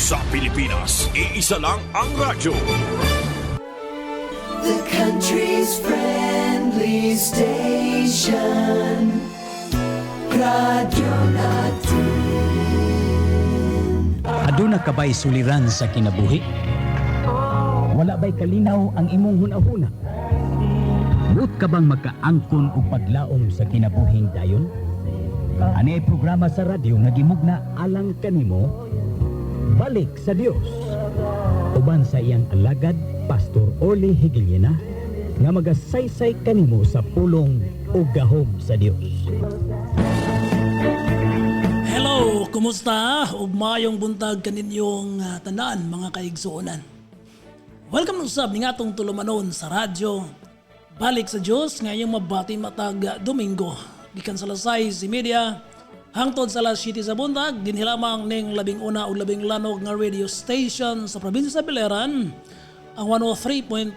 Sa Pilipinas, iisa lang ang radyo. The country's friendly station. Radyo Natin. Aduna ka ba'y suliran sa kinabuhi? Wala ba'y kalinaw ang imong hunahuna? Buot ka bang magkaangkon o paglaom sa kinabuhing dayon? Ani ay programa sa radyo nga gimugna alang kanimo, Balik sa Dios. Uban sa iyang alagad, Pastor Orly Higiliena, nga magasaysay kanimo sa pulong o gahom sa Dios. Hello, kumusta? Ugmayong buntag kaninyong tanan mga kaigsuonan. Welcome ng sab ni atong tulumanon sa radyo. Balik sa Dios ngayong mabati matag Domingo. Gikan sa lasay si media hangtod sa alas 7 sa buntag dinhi lamang ning 11 o 12 lanog nga radio station sa probinsya sa Biliran, ang 103.9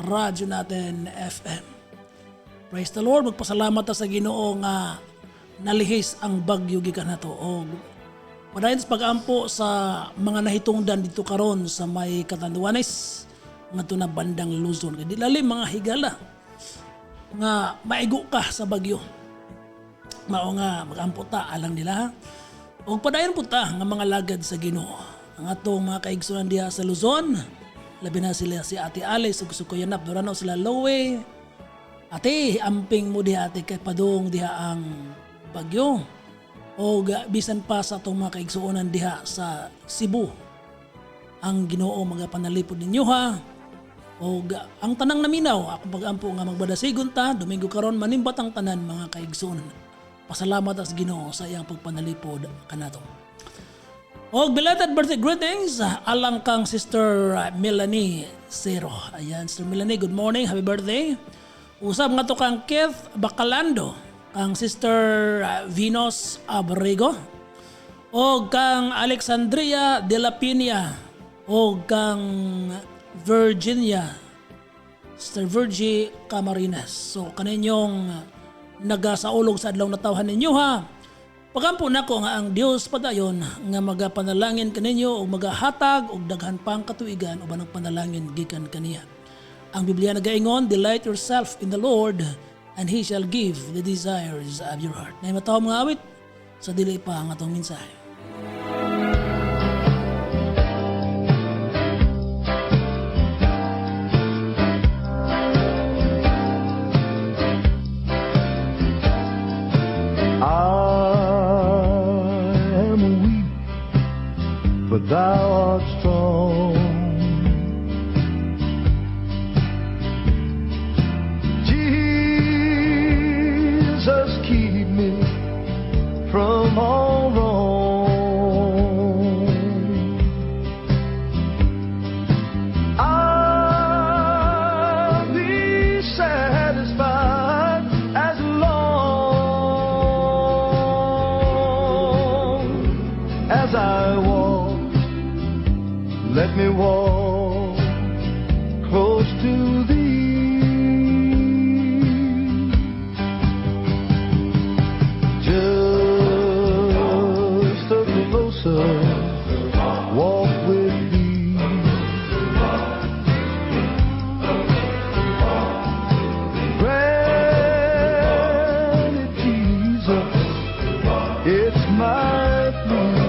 Radyo Natin FM. Praise the Lord, magpasalamat ta sa Ginoo nga nalihis ang bagyo gikan nato og padayon sa pag-ampo sa mga nahitungdan dito karon sa may Catanduanes ngadto na bandang Luzon. Kay lalim mga higala nga maigo ka sa bagyo. Mao nga mag-ampo ta alang nila. Og padayon po ta nga mga lagad sa Ginoo. Ang atong mga kaigsunan diha sa Luzon, labi na sila si Ate Alice ug Sukoyanap Dorano sila Lowe. Ate, amping mo diha ate kay padung diha ang bagyo. O bisan pa sa atong mga kaigsuonan diha sa Cebu. Ang Ginoo magapanalipod ninyo ha. O ang tanang naminaw, akong pag-ampo nga magbadasigon ta, Domingo karon manimbat ang tanan mga kaigsuonan. Pasalamat as Ginoo sa iyang pagpanalipod kanato. O belated birthday greetings alang kang Sister Melanie Zero. Ayan, Sister Melanie, good morning, happy birthday. Usab nga to kang Keith Bacalando, kang Sister Venus Abrego, o kang Alexandria de la Pina, o kang Virginia, Sister Virgie Camarines. So kaninyong nagasaulog sa adlaw na tawhan ninyo ha. Pagampo nako nga ang Dios padayon nga magapanalangin kaninyo o magahatag og daghan pang katuigan uban ang panalangin gikan kaniya. Ang Biblia nagaingon, delight yourself in the Lord and He shall give the desires of your heart. Na matawag mga awit sa dili pa ang atong mensahe. Thou art strong. Jesus, keep me from all wrong. I'll be satisfied as long as I walk. Let me walk close to thee. Just a closer walk with thee. Granted, Jesus, it's my plea.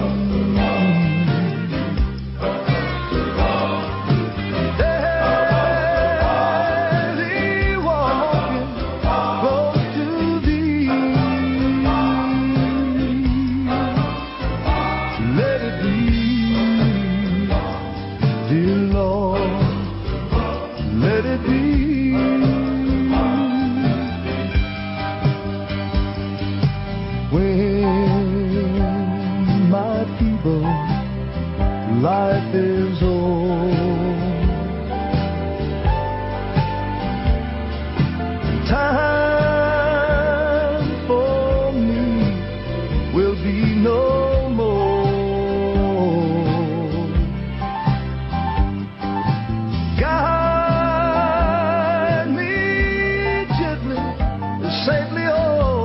Life is old. Time for me will be no more. Guide me gently, safely home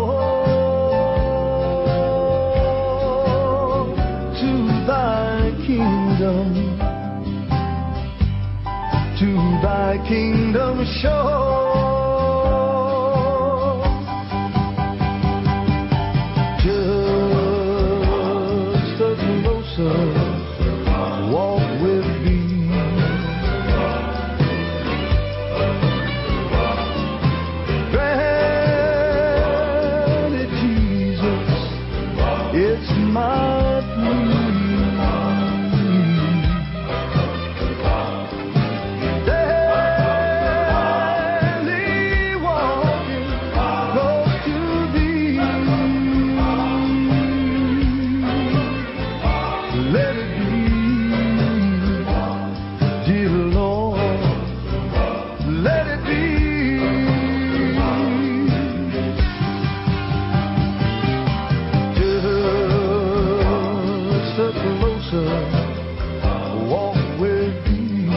to thy King. kingdom, to thy kingdom shore. Just a closer walk with thee. Granted, Jesus, it's my plea. Daily walking close to thee. Let it be, dear Lord, let it be. Just a closer walk with thee.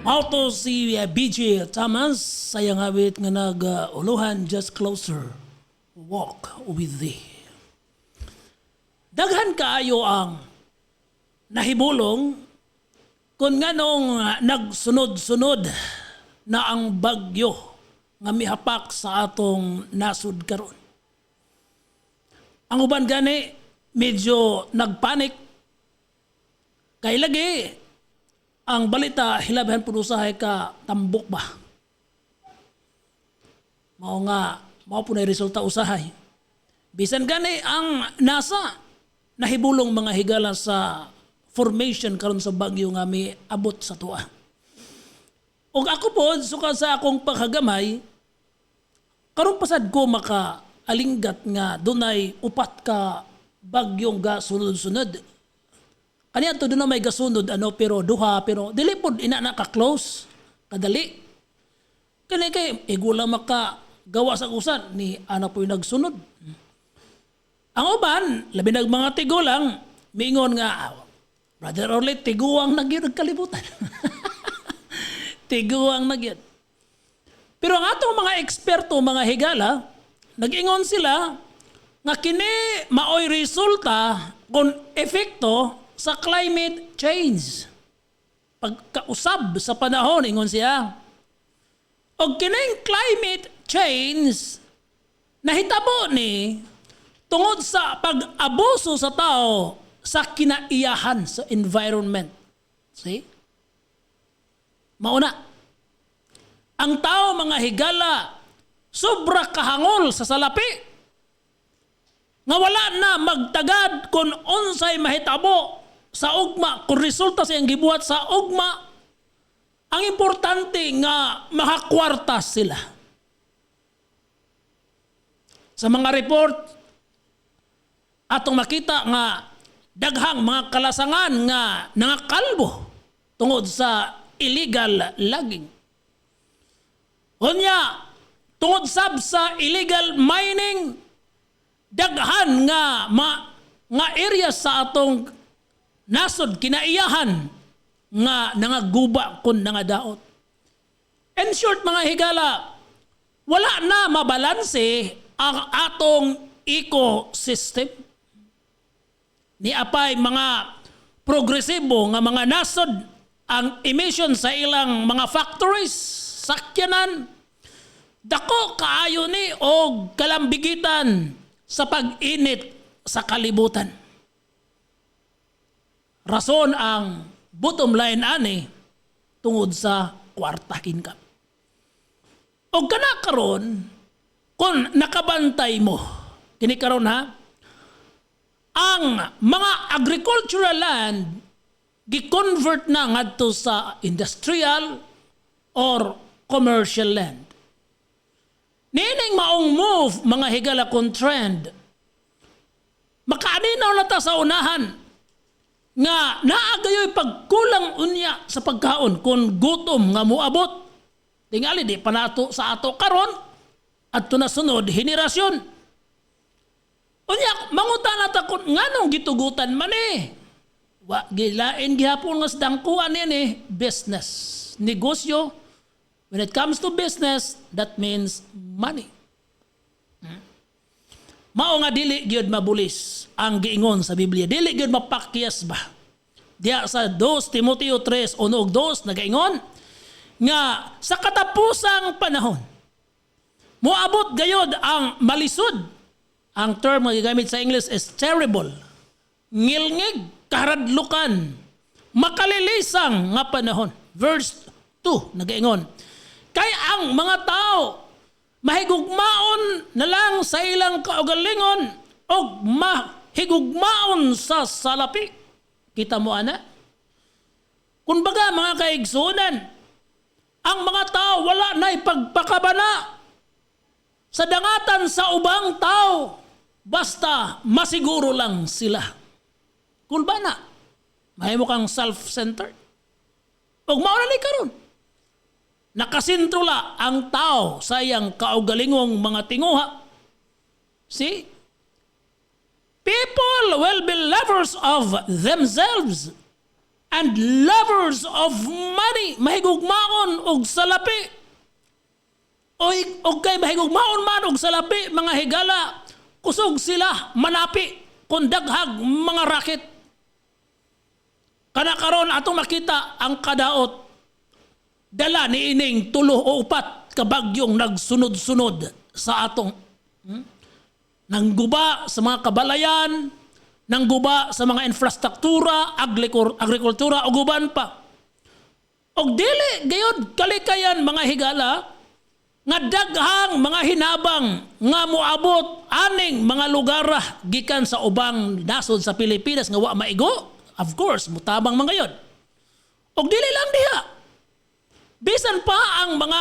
Auto si BJ Thomas sayang awit nga nag-uluhan Just Closer Walk with Thee. Daghan kaayo ang nahibulong kung nganong nagsunod-sunod na ang bagyo nga mihapak sa atong nasud karon. Ang uban gani medyo nagpanik kay lagi ang balita hilabihan pud usahay ka tambok ba. Mao po na resulta usahay. Bisan gani ang NASA nahibulong mga higala sa formation karon sa bagyo nga miabot sa tuwa. Og ako po suka sa akong paghagamay karon pasad ko makaalinggat nga dunay upat ka bagyong ga sunod-sunod. Kaniya to doon na may gasunod pero duha pero dili pod ina na ka close kadali. Kani kay igula maka gawa sa usan ni ana po yung nagsunod. Ang uban labi nag mga tigulang miingon nga Brother Orly tiguang nagyud kalibutan. Tiguang nagyud. Pero ang atong mga eksperto mga higala nag-ingon sila nga kini maoy resulta kon epekto sa climate change. Pagkausab sa panahon, ingon siya. O kining climate change, nahitabo ni tungod sa pag-abuso sa tao sa kinaiyahan sa environment. See? Mauna, ang tao mga higala, sobra kahangol sa salapi. Nga wala na magtagad kung unsay mahitabo sa ugma, kung resulta siyang gibuhat sa ugma, ang importante nga makakwartas sila. Sa mga report, atong makita nga daghang mga kalasangan nga nangakalbo tungod sa illegal logging. Unya, tungod sab sa illegal mining, daghan nga area sa atong nasod kinaiyahan nga nangaguba kun nangadaot. In short mga higala, wala na mabalanse ang atong ecosystem. Ni apay mga progresibo nga mga nasod ang emission sa ilang mga factories, sakyanan, dako kaayo ni og kalambigitan sa pag-init sa kalibutan. Rason ang bottom line ani tungod sa kwarta income. O kana karon kung nakabantay mo kini karon ha, ang mga agricultural land gi-convert na ngadto sa industrial or commercial land. Nining maong move mga higala kung trend, makaaninaw na ta sa unahan nga naagayoy pagkulang unya sa pagkaon kung gutom nga muabot. Tingali di panato sa ato karon at na sunod henerasyon. Unya mangutan ta kun nganong gitugutan man eh. Wa gilain gihapon nga dangkuan ni business, negosyo. When it comes to business, that means money. Mao nga dili gyud mabulis ang giingon sa Biblia. Dili gyud mapakyas ba. Diya sa 2 Timoteo 3:1 ug 2 nagaingon nga sa katapusang panahon moabot gayod ang malisod. Ang term nga gigamit sa English is terrible. Ngilngig, karadlukan, makalilisang nga panahon. Verse 2 nagaingon, kay ang mga tao mahigugmaon na lang sa ilang kaugalingon o mahigugmaon sa salapi. Kita mo ana? Kumbaga mga kaigsunan, ang mga tao wala na ipagpakabana sa dangatan sa ubang tao basta masiguro lang sila. Kulbana, mahimo kang self-centered. Ug mao na ni karon. Nakasintrula ang tao sa iyang kaugalingong mga tinguha. See? People will be lovers of themselves and lovers of money. Mahigugmaon og salapi. O kay mahigugmaon man og salapi, mga higala, kusog sila manapi kung daghag mga raket. Kana karon atong makita ang kadaot dala ni ining 3 o 4 kabagyong nagsunod-sunod sa atong nangguba sa mga kabalayan, nangguba sa mga infrastruktura, agrikultura ug uban pa. Og dili gayud kalikayan mga higala nga daghang mga hinabang nga moabot aning mga lugar gikan sa ubang nasod sa Pilipinas nga wa maigo. Of course, mutabang mga yon. Og dili lang diha. Bisan pa ang mga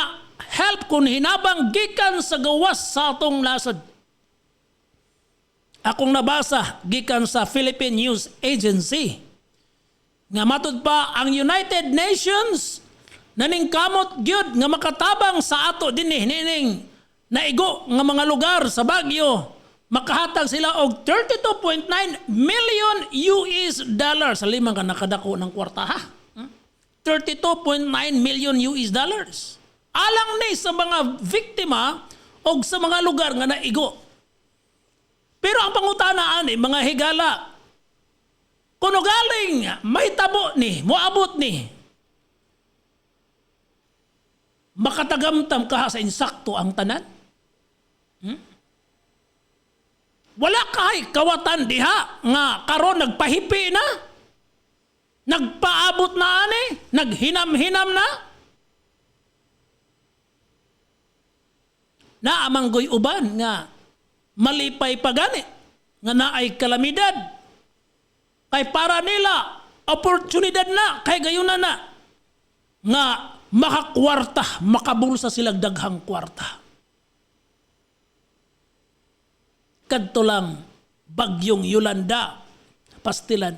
help kun hinabang gikan sa gawas sa atong nasod. Akong nabasa gikan sa Philippine News Agency nga matud pa ang United Nations naningkamot gyud nga makatabang sa ato dinhi nining naigo nga mga lugar sa Baguio, makahatag sila og 32.9 million US dollars sa limang ka nakadako ng kwarta ha. 32.9 million US dollars. Alang ni sa mga biktima o sa mga lugar nga naigo. Pero ang pangutana ani mga higala, kuno galing may tabo ni, moabot ni, makatagamtam ka sa insakto ang tanan? Wala kay kawatan diha nga karon nagpahipi na? Nagpaabot na ani? Naghinam-hinam na? Naamanggoy uban nga malipay pa gani nga naay kalamidad. Kay para nila oportunidad na kay gayuna na nga makakwarta, makabulsa silang daghang kwarta. Kadto lang bagyong Yolanda, pastilan.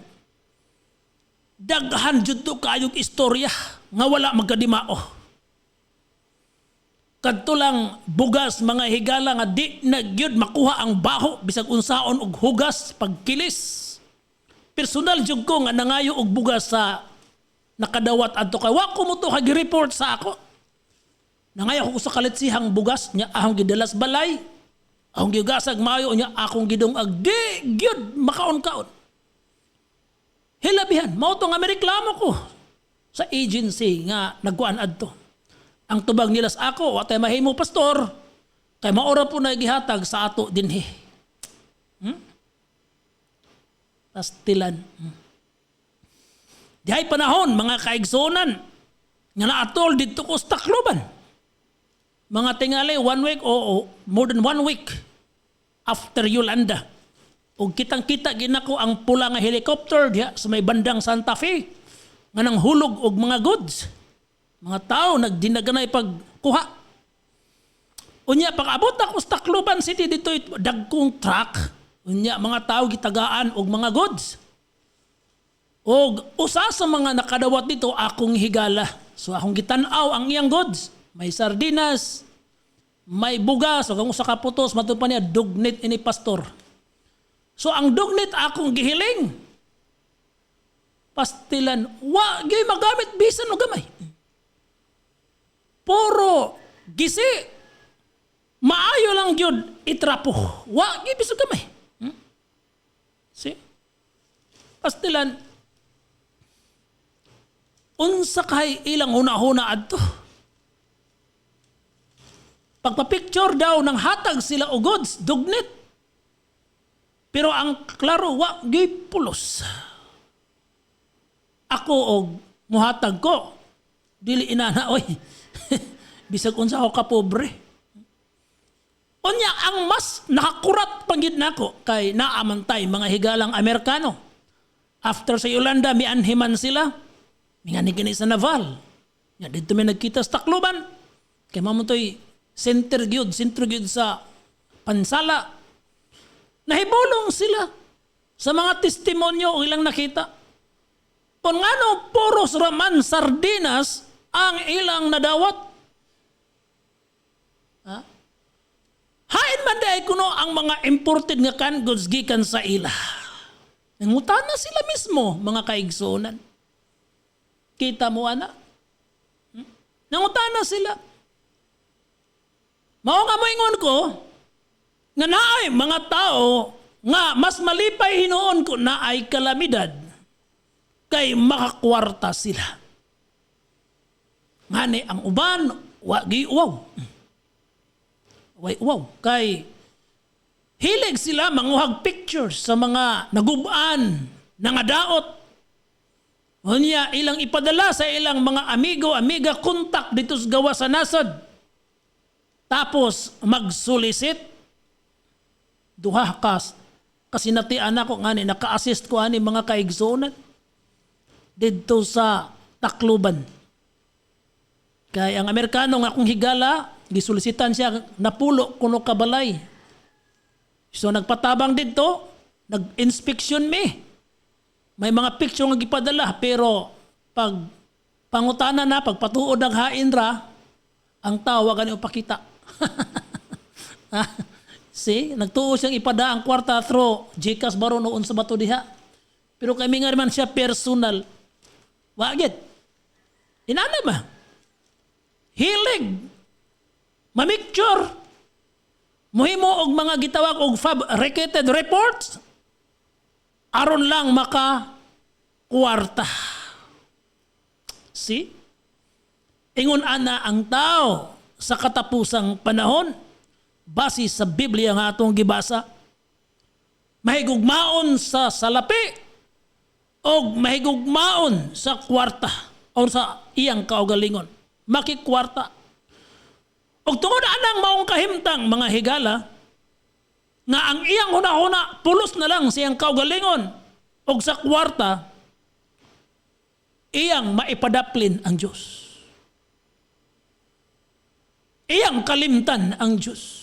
Daghan jud to kayong istorya nga wala magkadimao. Kadto lang bugas mga higala nga di na gyud makuha ang baho bisag unsaon og hugas pagkilis. Personal jud ko nga nangayo og bugas sa nakadawat adto kay wa ko mo to report sa ako. Nangayo ko sa kalitsihang bugas nya ahong gidalas balay. Ahong gigasag maayo nya akong gidong agdi gyud makaon-kaon. Hilabihan, mao to nga mereklamo ko sa agency nga nagkuan adto. Ang tubag nila sa ako, watay mahimo pastor, kay maora po na gihatag sa ato dinhi. Pastilan. Dihay panahon, mga kaigsonan, nga naatol dito ko sa Tacloban. Mga tingali, 1 week o more than 1 week after Yolanda. O kitang-kita ginako ang pula nga helicopter diha sa may bandang Santa Fe nga nang hulog og mga goods. Mga tao nagdinaganay pagkuha. Unya pag-abot ako sa Tacloban City dito dagkong truck. Unya mga tao gitagaan og mga goods. Og usa sa mga nakadawat dito akong higala. So akong gitan-aw ang iyang goods. May sardinas, may bugas, o kung sa kaputos, matod pa niya, dugnit ini pastor. So ang dugnit akong gihiling. Pastilan, wa, gay magamit bisan o gamay. Puro gisi. maayo lang yun itrapo. Wa, ibisog kamay. See? Pastilan, unsa kay ilang huna-huna adto. Pagpa-picture daw ng hatag sila og goods, dugnit. Pero ang klaro, wa gyud pulos. Ako og muhatag ko, dili inana oy. Bisag unsa ako ka pobre. Unya ang mas nakakurat panggid nako kay naamantay mga higalang Amerikano. After sa Yolanda mianhiman sila, mingani gini sa Naval. Ya dito may nagkita sa Tacloban. Kay mamontoy sentro gyud sa Pansala. Nahibulong sila sa mga testimonyo o ilang nakita. Kung ngano puros raman sardinas ang ilang nadawat. Ha? Hain man dahi kuno ang mga imported nga canned goods gikan sa ila. Nangutana sila mismo, mga kaigsunan. Kita mo ana? Nangutana sila. Mao nga moingon ko, nga naay mga tao nga mas malipay hinuon ko na ay kalamidad kay makakwarta sila. Ngani ang uban, wagi uwaw. Wow, kay hilig sila manguhag pictures sa mga nagubaan, nangadaot. Unya ilang ipadala sa ilang mga amiga, kontak dito sa gawa sa nasod. Tapos magsulisit. Duha kasinatian ako ngani naka-assist ko ani mga kaigsunan dito sa Tacloban. Kay ang Amerikano nga akong higala, gisulisitan siya napulo kuno kabalay. So nagpatabang dito, nag-inspection me. May mga picture nga gipadala pero pag pangutana na pagpatuod ang hain ra, ang tawa gani upakita. See, nagtuo siyang ipada ang kwarta through Gcash baro noon sa bato diha. Pero kami nga man siya personal. Wagit. Inana ba? Hilig. Mamicture. Muhimo og mga gitawag og fabricated reports. Aron lang maka kwarta. See? Ingon ana ang tao sa katapusang panahon base sa Biblia nga atong gibasa. Mahigugmaon sa salapi o mahigugmaon sa kwarta o sa iyang kaugalingon. Makikwarta. O tungod anang maong kahimtang mga higala nga ang iyang huna-huna pulos na lang siyang kaugalingon o sa kwarta iyang maipadaplin ang Diyos. Iyang kalimtan ang Diyos.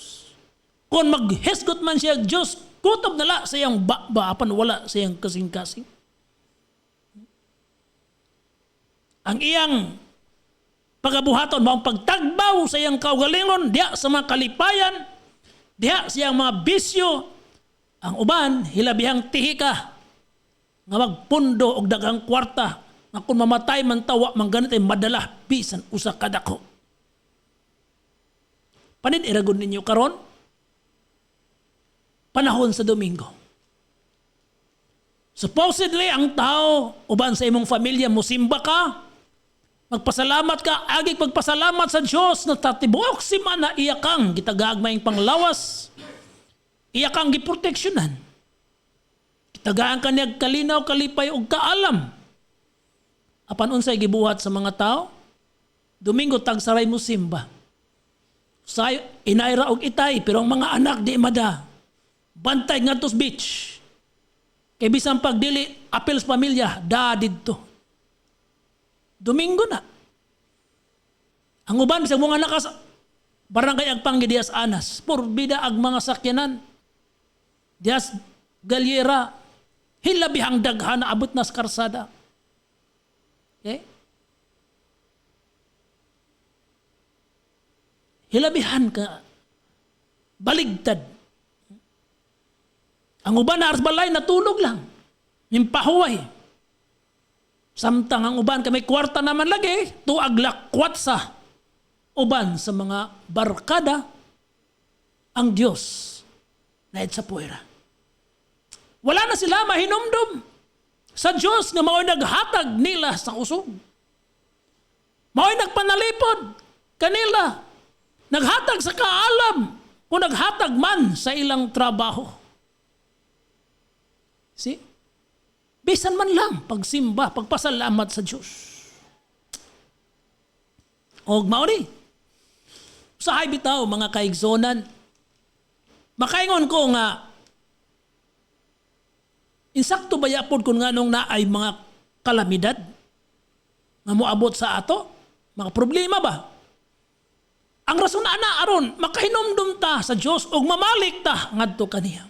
Kung maghisgot man siya Diyos, kutob nala sa iyang apan wala sa iyang kasing-kasing. Ang iyang pagabuhaton, maong pagtagbaw sa iyang kaugalingon, diya sa mga kalipayan, diya sa iyang mga bisyo, ang uban, hilabihang tihika, nga magpundo og dagang kwarta, nga kung mamatay man tawa, mangganit ay madala, bisan usa kadako. Panid iragon ninyo karon? Panahon sa Domingo. Supposedly, ang tao, uban sa imong pamilya, musimba ka, magpasalamat ka, agig pagpasalamat sa Diyos na tatibok si mana iyakang gitagagmayng panglawas, iyakang giproteksyonan. Kitagaan ka niya kalinaw, kalipay o kaalam. Apan unsay gibuhat sa mga tao? Domingo tagsaray mo simba. Sa inaira og itay, pero ang mga anak di mada. Bantay nga tos beach. Kay bisan pagdili, apel sa pamilya, da didto. Domingo na. Ang uban sa mga nakas barangay agpang Dias Anas, porbida ag mga sakyanan. Dias Galyera, hilabihang daghan na abot na sa karsada. Okay? Hilabihan ka. Baligtad. Ang uban na arsbalay natulog lang. Nimpahuway. Samtang ang uban kami kwarta naman lagi, tuag lakwat sa uban sa mga barkada, ang Diyos na sa puwera. Wala na sila mahinumdum sa Diyos nga mao'y naghatag nila sa kusog. Mao'y nagpanalipod kanila. Naghatag sa kaalam o naghatag man sa ilang trabaho. See? Bisan man lang pagsimba, pagpasalamat sa Diyos. Og mao ni. Usahay bitaw mga kaigsonan. Makaingon ko nga insakto ba yapod kung nganong naay mga kalamidad nga moabot sa ato? Mga problema ba? Ang rason ana aron makahinumdum ta sa Dios ug mamalik ta ngadto kaniya.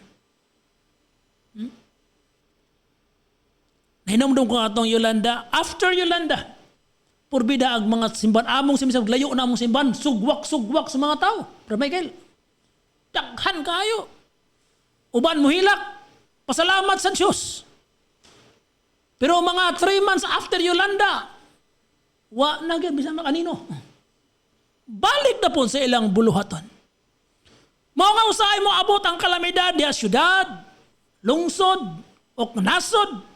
Nahinumdum ko atong Yolanda, after Yolanda, purbida ang mga simban among simisag layo na among simban, sugwak-sugwak sa mga tao. Brother Michael, daghan kayo. Uban mo hilak, pasalamat sa Diyos. Pero mga 3 months after Yolanda, wa na gyud bisan makanino. Balik na po sa ilang buluhaton. Mao nga usahay mo abot ang kalamidad diya syudad, lungsod, o nasod.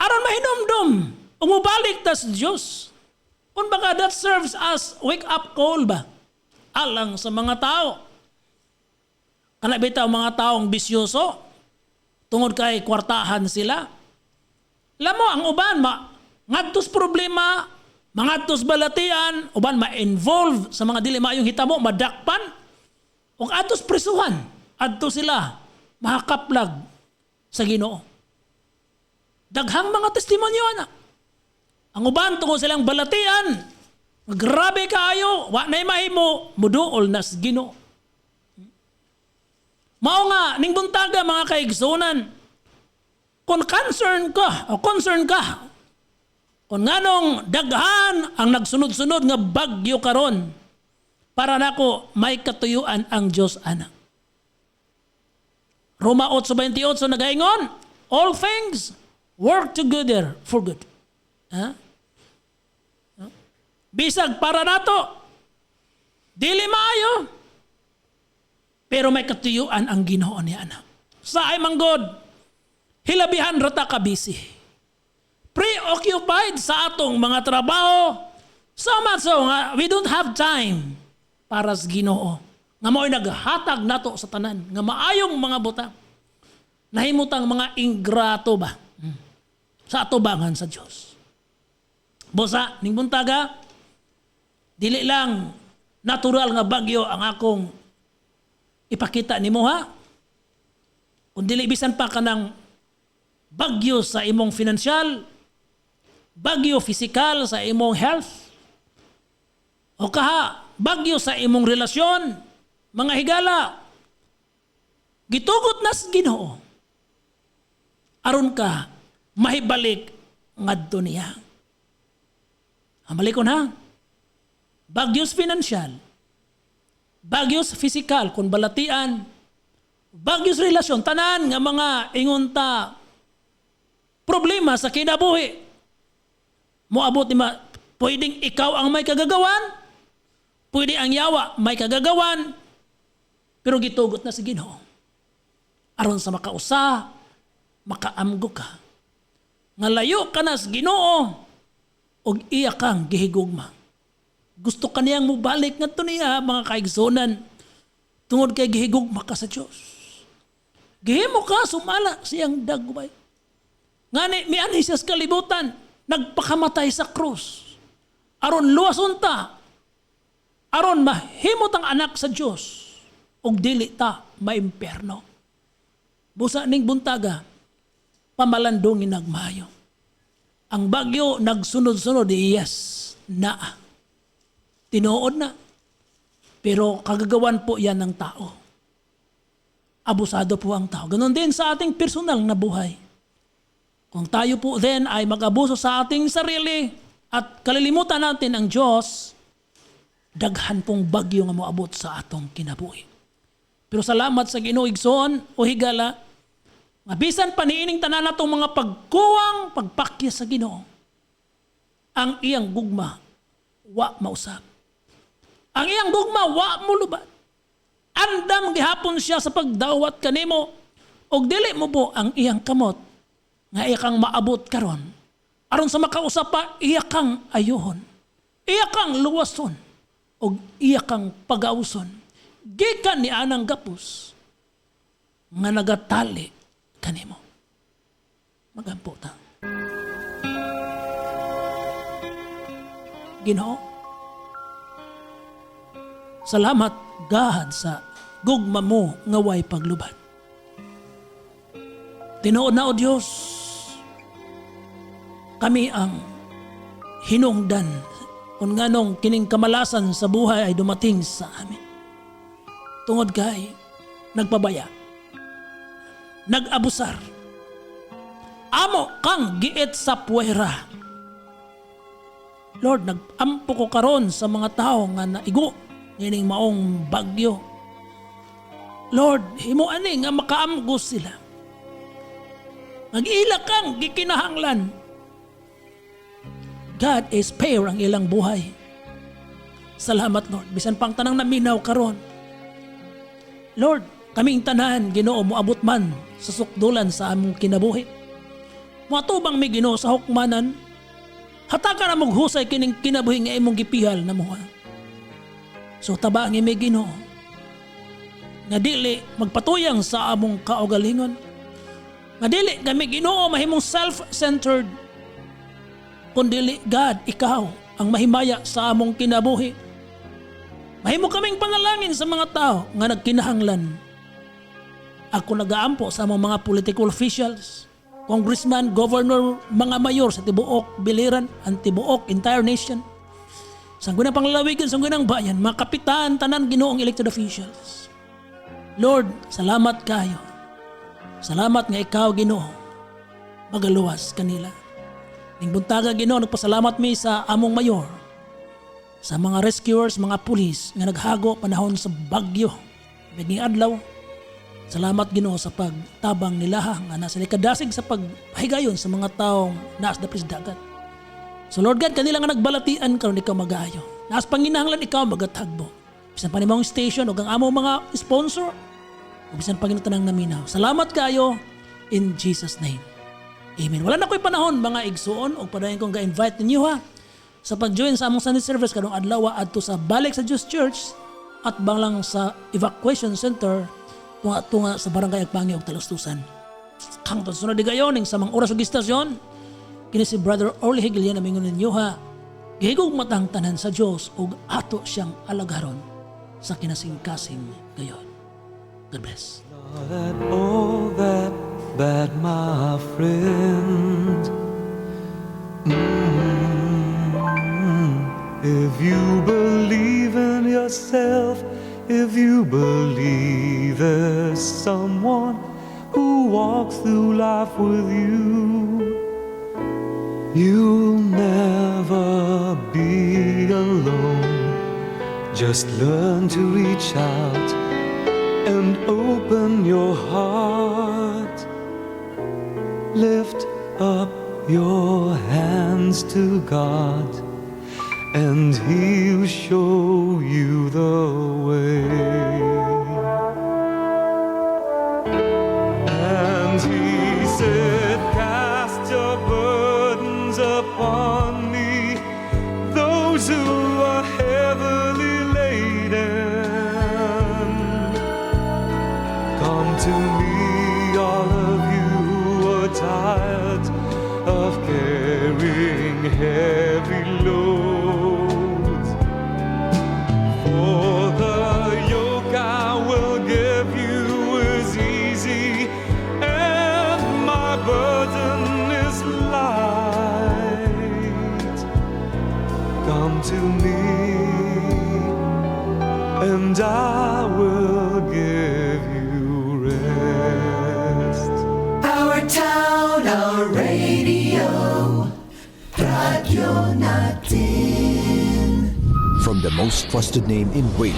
Aron mahinumdum, umubalik ta sa Diyos. Kung baka that serves as wake-up call ba? Alang sa mga tao. Kana bitaw mga taong bisyoso, tungod kay kwartahan sila. Alam mo, ang uban, ngadtos problema, mangadtos balatian, uban ma-involve sa mga dili maayong hitabo, madakpan, o atos prisuhan, adto sila, makakaplag sa Ginoo. Daghang mga testimonyo ana. Ang uban tungod silang balatian, grabe kaayo, wa nay mahimo, muduol nas Ginoo. Mao nga ning buntaga mga kaigsunan, kung concern ka kung nganong daghan ang nagsunod-sunod nga bagyo karon, para nako may katuyuan ang Dios ana. Roma 8:28 nagaingon, all things work together for good. Bisag para nato, dili maayo, pero may katuyuan ang Ginoo niya ana. Sa ay manggod, hilabihan rata ka busy. Preoccupied sa atong mga trabaho, so much so nga we don't have time para sa Ginoo. Nga mao'y naghatag nato sa tanan, nga maayong mga butang. Nahimutang mga ingrato ba? Sa atubangan sa Diyos. Bosa, ning buntaga, dili lang natural nga bagyo ang akong ipakita nimo ha. Kung dili bisan pa kanang bagyo sa imong financial, bagyo physical sa imong health, o kaha, bagyo sa imong relasyon, mga higala, gitugot nas Ginoo. Aron ka mahibalik ngadto niya. Amalikon ha. Bagyos financial, bagyos physical kung balatian, bagyos relasyon, tanan nga mga ingunta problema sa kinabuhi. Moabot ni pwedeng ikaw ang may kagagawan, pwede ang yawa may kagagawan, pero gitugot na si Ginoo. Aron sa makausa, makaamgo ka. Nga layo ka na sa Ginoo, og iya kang gihigugma. Gusto ka niyang mubalik nga ito niya, mga kaigsonan, tungod kay gihigugma ka sa Diyos. Gihimo ka, sumala siyang dagbay. Ngani, may anhi siya sa kalibutan, nagpakamatay sa krus. Aron luwason ta, aron mahimot ang anak sa Diyos, og dili ta maimperno. Busa ning buntaga, pamalandong nagmayo. Ang bagyo nagsunod-sunod, yes, na. Tinuod na. Pero kagagawan po yan ng tao. Abusado po ang tao. Ganon din sa ating personal na buhay. Kung tayo po din ay mag-abuso sa ating sarili at kalilimutan natin ang Diyos, daghan pong bagyo nga moabot sa atong kinabuhi. Pero salamat sa Ginoo igsoon o higala, mabisan pa niining tanan natong mga pagkuwang pagpakya sa Ginoo, ang iyang gugma wa mausap. Ang iyang gugma wa mulubad. Andam gihapon siya sa pagdawat kanimo og dili mo po ang iyang kamot nga iya kang maabot karon. Aron sa makausap pa, iya kang ayuhon. Iya kang luwason og iya kang pagauson. Gikan ni anang gapos nga nagatali kanimo. Magampo ta. Ginoo, salamat gahad sa gugma mo nga way paglubad. Tinuod na o Diyos, kami ang hinungdan kung nganong kining kamalasan sa buhay ay dumating sa amin. Tungod kay nagpabaya, nag-abusar, amo kang giit sa puwera. Lord, nag-ampo ko karon sa mga tao nga naigo nining maong bagyo. Lord, himo ani nga makaamgo sila. Nag-ila kang gikinahanglan. God is fair ang ilang buhay. Salamat Lord, bisan pang tanang naminaw karon. Lord, kaming tanan Ginoo moabot man sa sukdulan sa among kinabuhi. Matubang mi Ginoo sa hukmanan. Hataka na maghusay kining kinabuhi nga imong gipihal na mo. So tabaang imi Ginoo nga dili magpatuyang sa among kaugalingon. Nga dili kami Ginoo mahimong self-centered. Kundili God, ikaw ang mahimaya sa among kinabuhi. Mahimo kaming panalangin sa mga tao nga nagkinahanglan. Ako nagaampo sa among mga political officials, congressman, governor, mga mayor sa tibuok biliran, ang tibuok entire nation. Sanggunang panglalawigan, sanggunang bayan, mga kapitan, tanan Ginoong elected officials. Lord, salamat kayo. Salamat nga ikaw Ginoo magaluwas kanila. Ning buntaga Ginoo, nagpasalamat mi sa among mayor, sa mga rescuers, mga pulis nga naghago panahon sa bagyo ning adlaw. Salamat Ginoo sa pagtabang nila nga nasa likadasig sa paghigayon sa mga taong naas dapit sa dagat. So Lord God, kanila nga nagbalatian karon ikaw magayo. Naas panginahanglan ikaw magatagbo. Bisan pa nimong station o ang among mga sponsor, o bisan pa ginutanang naminaw. Salamat kayo in Jesus name. Amen. Wala na ko'y panahon mga igsuon o padayon kong ga-invite ninyo ha sa pag-join sa among Sunday service karong adlaw adto sa Balik sa Diyos Church at banglang sa Evacuation Center tunga sa Barangay Agpangi ug Talustusan. Hangtod sunod di gayon ning sa mga oras ug istasyon kini si Brother Orly Higilian na mingon ninyo ha. Gihigog matang tanan sa Dios ug ato siyang alagaron sa kinasingkasing gayon. God bless. That all that bad, my friend. If you believe in yourself, if you believe there's someone who walks through life with you, you'll never be alone. Just learn to reach out and open your heart. Lift up your hands to God, and He'll show you the way. And He said, cast your burdens upon me, those who are heavily laden. Come to me, all of you who are tired of carrying heavy loads. For the yoke I will give you is easy, and my burden is light. Come to me, and I will give you rest. Our town, our radio, Radio Natin. From the most trusted name in radio,